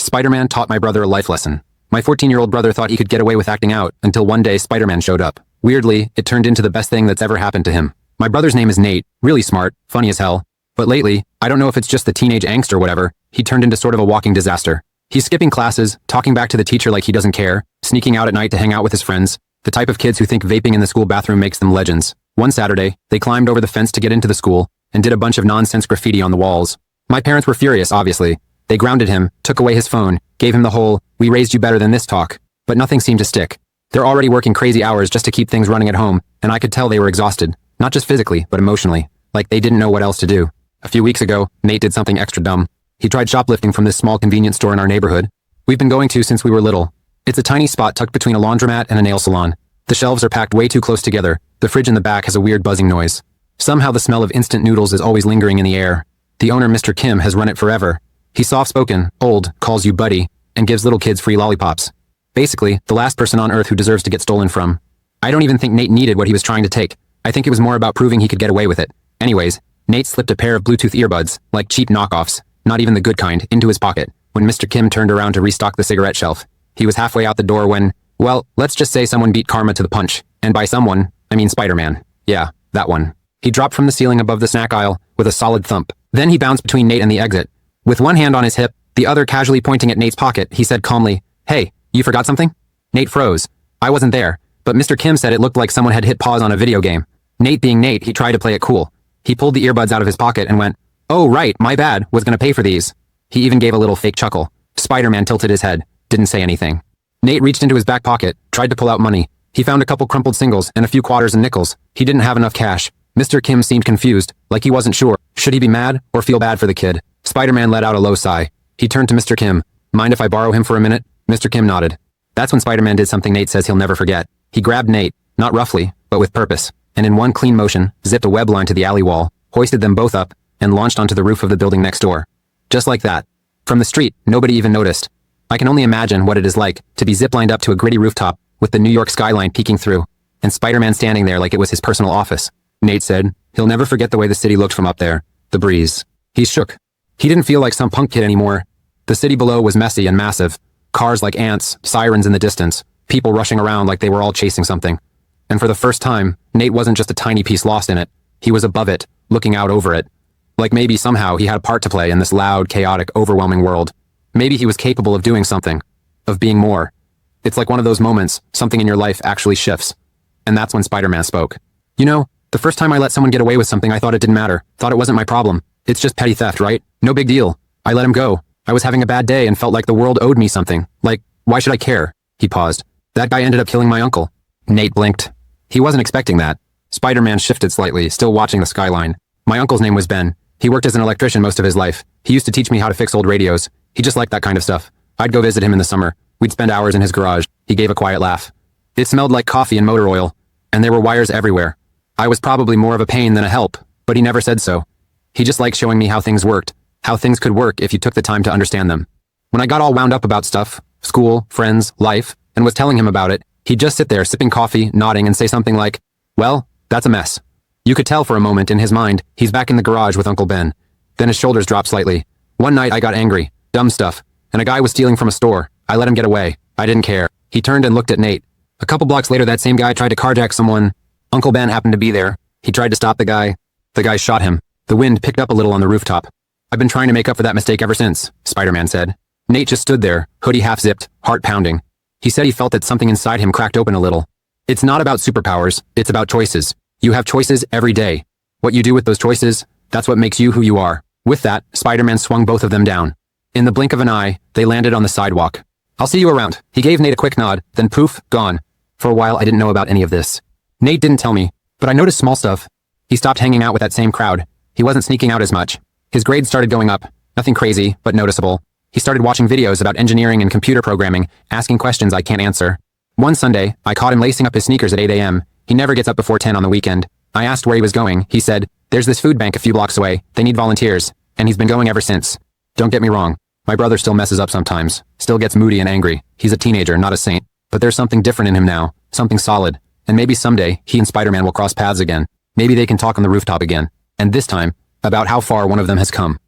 Spider-Man taught my brother a life lesson. My 14-year-old brother thought he could get away with acting out until one day Spider-Man showed up. Weirdly, it turned into the best thing that's ever happened to him. My brother's name is Nate, really smart, funny as hell. But lately, I don't know if it's just the teenage angst or whatever, he turned into sort of a walking disaster. He's skipping classes, talking back to the teacher like he doesn't care, sneaking out at night to hang out with his friends, the type of kids who think vaping in the school bathroom makes them legends. One Saturday, they climbed over the fence to get into the school and did a bunch of nonsense graffiti on the walls. My parents were furious, obviously. They grounded him, took away his phone, gave him the whole, "we raised you better than this" talk. But nothing seemed to stick. They're already working crazy hours just to keep things running at home, and I could tell they were exhausted. Not just physically, but emotionally. Like they didn't know what else to do. A few weeks ago, Nate did something extra dumb. He tried shoplifting from this small convenience store in our neighborhood. We've been going to since we were little. It's a tiny spot tucked between a laundromat and a nail salon. The shelves are packed way too close together. The fridge in the back has a weird buzzing noise. Somehow the smell of instant noodles is always lingering in the air. The owner, Mr. Kim, has run it forever. He's soft-spoken, old, calls you buddy, and gives little kids free lollipops. Basically, the last person on earth who deserves to get stolen from. I don't even think Nate needed what he was trying to take. I think it was more about proving he could get away with it. Anyways, Nate slipped a pair of Bluetooth earbuds, like cheap knockoffs, not even the good kind, into his pocket when Mr. Kim turned around to restock the cigarette shelf. He was halfway out the door when, well, let's just say someone beat karma to the punch. And by someone, I mean Spider-Man. Yeah, that one. He dropped from the ceiling above the snack aisle with a solid thump. Then he bounced between Nate and the exit. With one hand on his hip, the other casually pointing at Nate's pocket, he said calmly, "Hey, you forgot something?" Nate froze. I wasn't there, but Mr. Kim said it looked like someone had hit pause on a video game. Nate being Nate, he tried to play it cool. He pulled the earbuds out of his pocket and went, "Oh right, my bad, was gonna pay for these." He even gave a little fake chuckle. Spider-Man tilted his head, didn't say anything. Nate reached into his back pocket, tried to pull out money. He found a couple crumpled singles and a few quarters and nickels. He didn't have enough cash. Mr. Kim seemed confused, like he wasn't sure. Should he be mad or feel bad for the kid? Spider-Man let out a low sigh. He turned to Mr. Kim. "Mind if I borrow him for a minute?" Mr. Kim nodded. That's when Spider-Man did something Nate says he'll never forget. He grabbed Nate, not roughly, but with purpose, and in one clean motion, zipped a web line to the alley wall, hoisted them both up, and launched onto the roof of the building next door. Just like that. From the street, nobody even noticed. I can only imagine what it is like to be ziplined up to a gritty rooftop with the New York skyline peeking through, and Spider-Man standing there like it was his personal office. Nate said, he'll never forget the way the city looked from up there. The breeze. He shook. He didn't feel like some punk kid anymore. The city below was messy and massive. Cars like ants, sirens in the distance, people rushing around like they were all chasing something. And for the first time, Nate wasn't just a tiny piece lost in it. He was above it, looking out over it. Like maybe somehow he had a part to play in this loud, chaotic, overwhelming world. Maybe he was capable of doing something, of being more. It's like one of those moments, something in your life actually shifts. And that's when Spider-Man spoke. You know, the first time I let someone get away with something, I thought it didn't matter. Thought it wasn't my problem. It's just petty theft, right? No big deal. I let him go. I was having a bad day and felt like the world owed me something. Like, why should I care? He paused. That guy ended up killing my uncle. Nate blinked. He wasn't expecting that. Spider-Man shifted slightly, still watching the skyline. My uncle's name was Ben. He worked as an electrician most of his life. He used to teach me how to fix old radios. He just liked that kind of stuff. I'd go visit him in the summer. We'd spend hours in his garage. He gave a quiet laugh. It smelled like coffee and motor oil, and there were wires everywhere. I was probably more of a pain than a help, but he never said so. He just liked showing me how things worked, how things could work if you took the time to understand them. When I got all wound up about stuff, school, friends, life, and was telling him about it, he'd just sit there sipping coffee, nodding, and say something like, "Well, that's a mess." You could tell for a moment in his mind, he's back in the garage with Uncle Ben. Then his shoulders dropped slightly. One night I got angry. Dumb stuff. And a guy was stealing from a store. I let him get away. I didn't care. He turned and looked at Nate. A couple blocks later, that same guy tried to carjack someone. Uncle Ben happened to be there. He tried to stop the guy. The guy shot him. The wind picked up a little on the rooftop. "I've been trying to make up for that mistake ever since," Spider-Man said. Nate just stood there, hoodie half-zipped, heart pounding. He said he felt that something inside him cracked open a little. It's not about superpowers, it's about choices. You have choices every day. What you do with those choices, that's what makes you who you are. With that, Spider-Man swung both of them down. In the blink of an eye, they landed on the sidewalk. "I'll see you around." He gave Nate a quick nod, then poof, gone. For a while, I didn't know about any of this. Nate didn't tell me, but I noticed small stuff. He stopped hanging out with that same crowd. He wasn't sneaking out as much. His grades started going up. Nothing crazy, but noticeable. He started watching videos about engineering and computer programming, asking questions I can't answer. One Sunday, I caught him lacing up his sneakers at 8 a.m. He never gets up before 10 on the weekend. I asked where he was going. He said, "There's this food bank a few blocks away. They need volunteers." And he's been going ever since. Don't get me wrong. My brother still messes up sometimes. Still gets moody and angry. He's a teenager, not a saint. But there's something different in him now. Something solid. And maybe someday, he and Spider-Man will cross paths again. Maybe they can talk on the rooftop again. And this time, about how far one of them has come.